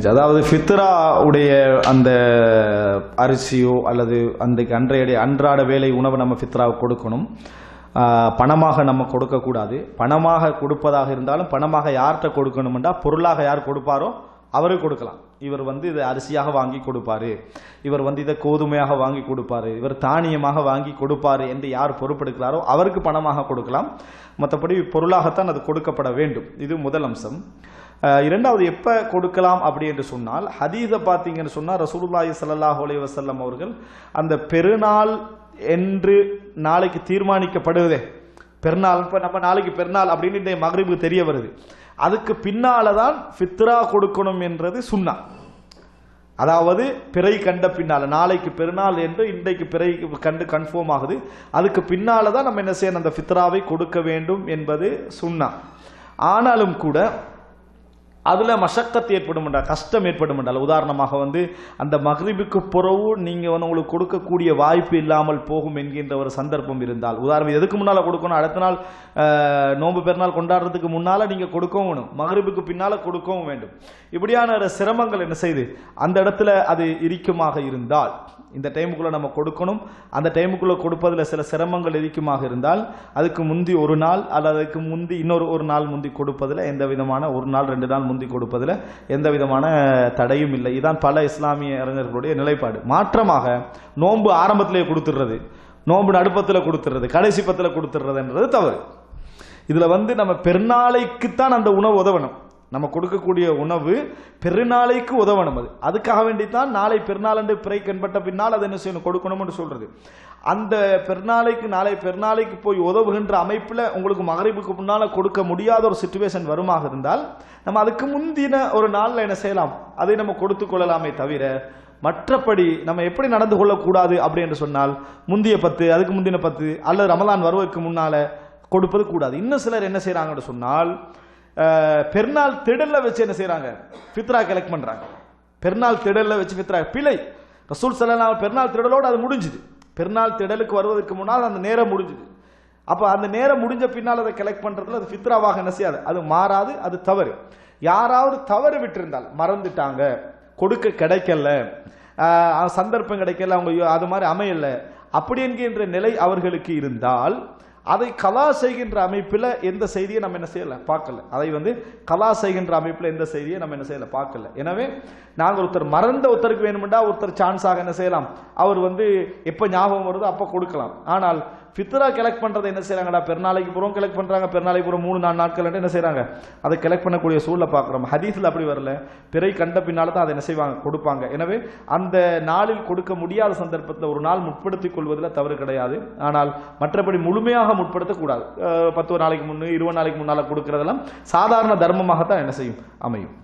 முடிஞ்சிச்சு. அதாவது ஃபித்ரா உடைய அந்த அரிசியோ அல்லது அன்றைய அன்றாட வேலை உணவை நம்ம ஃபித்ராவை கொடுக்கணும். பணமாக நம்ம கொடுக்கக்கூடாது. பணமாக கொடுப்பதாக இருந்தாலும் பணமாக யார்கிட்ட கொடுக்கணும்னா பொருளாக யார் கொடுப்பாரோ அவருக்கு கொடுக்கலாம். இவர் இதை அரிசியாக வாங்கி கொடுப்பாரு, இவர் இதை கோதுமையாக வாங்கி கொடுப்பாரு, இவர் தானியமாக வாங்கி கொடுப்பாரு என்று யார் பொறுப்பெடுக்கிறாரோ அவருக்கு பணமாக கொடுக்கலாம். மற்றபடி பொருளாகத்தான் அது கொடுக்கப்பட வேண்டும். இது முதல் அம்சம். இரண்டாவது, எப்ப கொடுக்கலாம் அப்படி என்று சொன்னால், ஹதீஸை பார்த்தீங்கன்னு சொன்னால் ரசூலுல்லாஹி ஸல்லல்லாஹு அலைஹி வஸல்லம் அவர்கள் அந்த பெருநாள் என்று நாளைக்கு தீர்மானிக்கப்படுவதே பெருநாள், இப்ப நம்ம நாளைக்கு பெருநாள் அப்படின்னு இந்த மக்ரிபுக்கு தெரிய வருது, அதுக்கு பின்னால்தான் ஃபித்ரா கொடுக்கணும் என்றது சுன்னா. அதாவது பிறை கண்ட பின்னால, நாளைக்கு பெருநாள் என்று இன்றைக்கு பிறை கண்டு கன்ஃபார்ம் ஆகுது, அதுக்கு பின்னால தான் நம்ம என்ன செய்யணும், அந்த ஃபித்ராவை கொடுக்க வேண்டும் என்பது சுன்னா. ஆனாலும் கூட அதுல மஷக்கத்து ஏற்படும் என்றால், கஷ்டம் ஏற்படும் என்றால், உதாரணமாக அந்த மக்ரிபுக்கு பிறகு நீங்க உங்களுக்கு கொடுக்கக்கூடிய வாய்ப்பு இல்லாமல் போகும் என்கின்ற ஒரு சந்தர்ப்பம் இருந்தால், உதாரணம் எதுக்கு முன்னால கொடுக்கணும், அடுத்த நாள் நோன்பு பெருநாள் கொண்டாடுறதுக்கு முன்னால நீங்க கொடுக்கவும் வேணும், மக்ரிபுக்கு பின்னால கொடுக்கவும் வேண்டும். இப்படியான சிரமங்கள் என்ன செய்து அந்த இடத்துல அது இருக்குமாக இருந்தால், இந்த டைமுக்குள்ள நம்ம கொடுக்கணும், அந்த டைமுக்குள்ள கொடுப்பதில் சில சிரமங்கள் இருக்குமாக இருந்தால், அதுக்கு முந்தி ஒரு நாள் அல்லது அதுக்கு முந்தி இன்னொரு ஒரு நாள் முந்தி கொடுப்பதில் எந்த விதமான, ஒரு நாள் 2 நாள் முந்தி கொடுப்பதில் எந்த விதமான தடையும் இல்லை. இதுதான் பல இஸ்லாமிய அறிஞர்களுடைய நிலைப்பாடு. மாற்றமாக நோன்பு ஆரம்பத்திலேயே கொடுத்துடுறது, நோன்பு நடுப்பத்தில் கொடுத்துடுறது, கடைசி பத்தில் கொடுத்துடுறதுன்றது தவறு. இதுல நம்ம பெருநாளைக்குத்தான் அந்த உணவு உதவணும். நம்ம கொடுக்கக்கூடிய உணவு பெருநாளைக்கு உதவணும். அதுக்காக வேண்டித்தான் நாளை பெருநாள் என்று பிறை கண்பட்ட பின்னால் அதை என்ன செய்யணும், கொடுக்கணும்னு சொல்றது. அந்த பெருநாளைக்கு, நாளை பெருநாளைக்கு போய் உதவுகின்ற அமைப்புல உங்களுக்கு மகரிபுக்கு முன்னால கொடுக்க முடியாத ஒரு சிச்சுவேஷன் வருமாக இருந்தால், நம்ம அதுக்கு முந்தின ஒரு நாள்ல என்ன செய்யலாம், அதை நம்ம கொடுத்து கொள்ளலாமே தவிர, மற்றபடி நம்ம எப்படி நடந்து கொள்ளக்கூடாது அப்படி என்று சொன்னால், முந்திய 10, அதுக்கு முந்தின 10 அல்லது ரமலான் வருவதற்கு முன்னால கொடுப்பது கூடாது. இன்னும் சிலர் என்ன செய்யறாங்கன்னு சொன்னால், பெருநாள் திடல்ல வச்சு என்ன செய்யறாங்க, ஃபித்ரா கலெக்ட் பண்றாங்க. பெருநாள் திடல்ல வச்சு ஃபித்ரா பிழை. ரசூல் ஸல்லல்லாஹு அலைஹி பெருநாள் திடலோடு அது முடிஞ்சுது. பெருநாள் திடலுக்கு வருவதற்கு முன்னால் அந்த நேரம் முடிஞ்சுது. அப்ப அந்த நேரம் முடிஞ்ச பின்னால் அதை கலெக்ட் பண்றதுல அது ஃபித்ராவாக என்ன செய்யாது, அது மாறாது, அது தவறு. யாராவது தவறு விட்டிருந்தால், மறந்துட்டாங்க, கொடுக்க கிடைக்கல, சந்தர்ப்பம் கிடைக்கல, அவங்க அது மாதிரி அமையல அப்படி என்கின்ற நிலை அவர்களுக்கு இருந்தால், அதை கலா செய்கின்ற அமைப்பில் எந்த செய்தியை நம்ம என்ன செய்யல பார்க்கல. அதை கலா செய்கின்ற அமைப்பில் எந்த செய்தியை நம்ம என்ன செய்யல பார்க்கல. எனவே நாங்கள் ஒருத்தர் மறந்த ஒருத்தருக்கு வேணுமெண்டா ஒருத்தர் சான்ஸாக என்ன செய்யலாம், அவர் எப்போ ஞாபகம் வருதோ அப்போ கொடுக்கலாம். ஆனால் ஃபித்ரா கலெக்ட் பண்றதை என்ன செய்யறாங்கடா, பெருநாளைக்கு பூரம் கலெக்ட் பண்றாங்க, பெருநாளைக்கு பூரம் 3-4 நாட்கள் என்ன செய்யறாங்க, அதை கலெக்ட் பண்ணக்கூடிய சூழலை பார்க்கிறோம். ஹதீஸ்ல அப்படி வரல, பிறை கண்ட பின்னால தான் அதை என்ன செய்வாங்க, கொடுப்பாங்க. எனவே அந்த நாளில் கொடுக்க முடியாத சந்தர்ப்பத்தில் ஒரு நாள் முற்படுத்திக் கொள்வதில் தவறு கிடையாது. ஆனால் மற்றபடி முழுமையாக முற்படுத்தக்கூடாது. 10 நாளைக்கு முன்னு 20 நாளைக்கு முன்னால கொடுக்கறதெல்லாம் சாதாரண தர்மமாகத்தான் என்ன செய்யும், அமையும்.